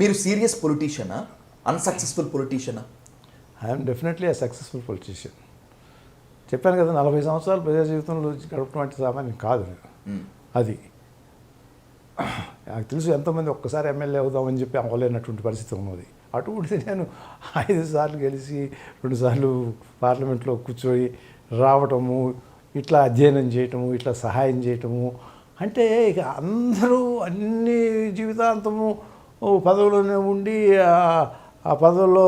మీరు సీరియస్ పొలిటీషియనా, అన్సక్సెస్ఫుల్ పొలిటీషియనా? I'm definitely a successful politician. చెప్పాను కదా, 40 సంవత్సరాలు ప్రజా జీవితంలో గడపడం అంటే సామాన్యం కాదు నేను. అది నాకు తెలుసు, ఎంతోమంది ఒక్కసారి ఎమ్మెల్యే అవుదామని చెప్పి అవ్వలేనటువంటి పరిస్థితి ఉన్నది. అటువంటిది నేను 5 సార్లు గెలిచి 2 సార్లు పార్లమెంట్లో కూర్చొని రావటము, ఇట్లా అధ్యయనం చేయటము, ఇట్లా సహాయం చేయటము అంటే ఇక అందరూ అన్ని జీవితాంతము పదవిలోనే ఉండి ఆ పదవిలో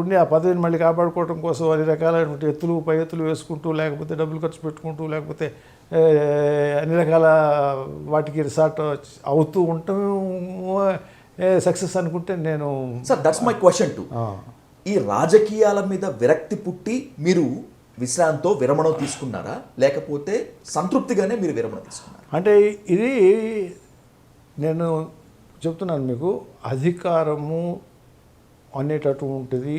ఉండి ఆ పదవిని మళ్ళీ కాపాడుకోవడం కోసం అన్ని రకాలైనటువంటి ఎత్తులు పై ఎత్తులు వేసుకుంటూ, లేకపోతే డబ్బులు ఖర్చు పెట్టుకుంటూ, లేకపోతే అన్ని రకాల వాటికి రిసార్ట్ అవుతూ ఉండటం సక్సెస్ అనుకుంటే నేను. Sir, that's my question to. ఈ రాజకీయాల మీద విరక్తి పుట్టి మీరు విశ్రాంతో విరమణ తీసుకున్నారా, లేకపోతే సంతృప్తిగానే మీరు విరమణ తీసుకున్నారా? అంటే ఇది నేను చెప్తున్నాను మీకు, అధికారము అనేటటువంటిది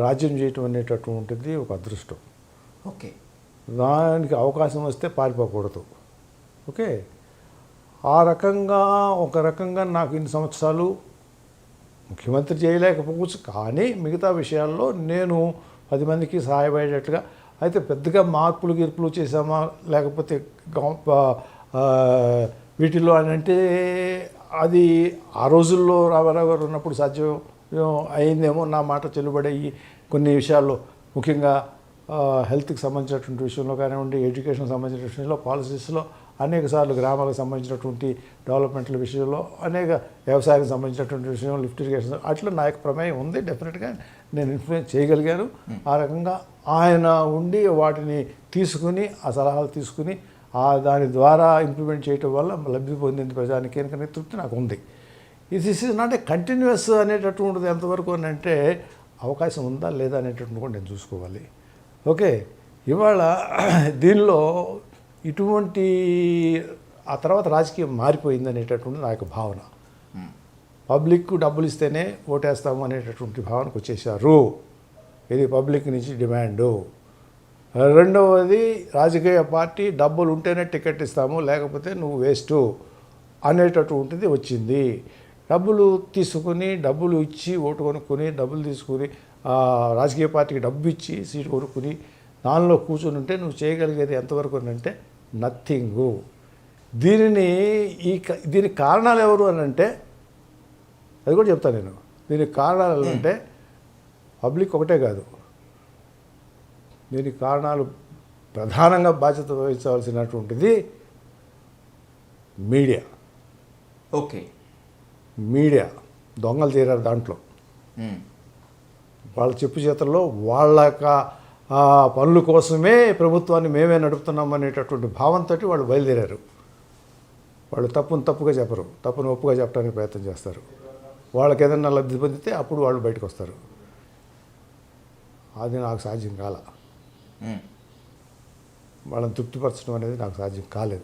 రాజ్యం చేయటం అనేటటువంటిది ఒక అదృష్టం. ఓకే, దానికి అవకాశం వస్తే పారిపోకూడదు. ఓకే, ఆ రకంగా ఒక రకంగా నాకు ఇన్ని సంవత్సరాలు ముఖ్యమంత్రి చేయలేకపోవచ్చు, కానీ మిగతా విషయాల్లో నేను 10 మందికి సహాయపడేటట్టుగా. అయితే పెద్దగా మార్పులు గిర్పులు చేసామా, లేకపోతే వీటిల్లో అని అంటే అది ఆ రోజుల్లో రామారావు గారు ఉన్నప్పుడు సాధ్యం అయిందేమో. నా మాట చెల్లుబడయ్యి కొన్ని విషయాల్లో, ముఖ్యంగా హెల్త్కి సంబంధించినటువంటి విషయంలో కానివ్వండి, ఎడ్యుకేషన్ సంబంధించిన విషయంలో, పాలసీస్లో అనేక సార్లు, గ్రామాలకు సంబంధించినటువంటి డెవలప్మెంట్ల విషయంలో, అనేక వ్యవసాయానికి సంబంధించినటువంటి విషయంలో, లిఫ్ట్ ఇరిగేషన్, అట్లా నా యొక్క ప్రమేయం ఉంది. డెఫినెట్గా నేను ఇన్ఫ్లుయెన్స్ చేయగలిగాను. ఆ రకంగా ఆయన ఉండి వాటిని తీసుకుని, ఆ సలహాలు తీసుకుని దాని ద్వారా ఇంప్లిమెంట్ చేయటం వల్ల లబ్ధి పొందింది ప్రజానికి కనుక తృప్తి నాకు ఉంది. This is not a continuous అనేటటువంటిది ఎంతవరకు అని అంటే అవకాశం ఉందా లేదా అనేటటువంటి కూడా నేను చూసుకోవాలి. ఓకే, ఇవాళ దీనిలో ఇటువంటి ఆ తర్వాత రాజకీయం మారిపోయింది అనేటటువంటి నా యొక్క భావన. పబ్లిక్ డబ్బులు ఇస్తేనే ఓటేస్తాము అనేటటువంటి భావనకు వచ్చేసారు. ఇది పబ్లిక్ నుంచి డిమాండు. రెండవది, రాజకీయ పార్టీ డబ్బులు ఉంటేనే టికెట్ ఇస్తాము, లేకపోతే నువ్వు వేస్టు అనేటటువంటిది వచ్చింది. డబ్బులు తీసుకుని, డబ్బులు ఇచ్చి ఓటు కొనుక్కొని, డబ్బులు తీసుకుని రాజకీయ పార్టీకి డబ్బు ఇచ్చి సీటు కొనుక్కుని దానిలో కూర్చొని ఉంటే నువ్వు చేయగలిగేది ఎంతవరకు అంటే నథింగు. దీనికి కారణాలు ఎవరు అని అంటే, అది కూడా చెప్తాను నేను. దీనికి కారణాలు అంటే పబ్లిక్ ఒకటే కాదు, దీనికి కారణాలు ప్రధానంగా బాధ్యత వహించవలసినటువంటిది మీడియా. ఓకే, మీడియా దొంగలు చేరారు దాంట్లో. వాళ్ళ చెప్పు చేతల్లో వాళ్ళ పనుల కోసమే ప్రభుత్వాన్ని మేమే నడుపుతున్నాం అనేటటువంటి భావంతో వాళ్ళు బయలుదేరారు. వాళ్ళు తప్పుగా చెప్పరు, తప్పును ఒప్పుగా చెప్పడానికి ప్రయత్నం చేస్తారు. వాళ్ళకి ఏదైనా లబ్ధి పొందితే అప్పుడు వాళ్ళు బయటకు వస్తారు. అది నాకు సాధ్యం కాల. వాళ్ళని తృప్తిపరచడం అనేది నాకు సాధ్యం కాలేదు.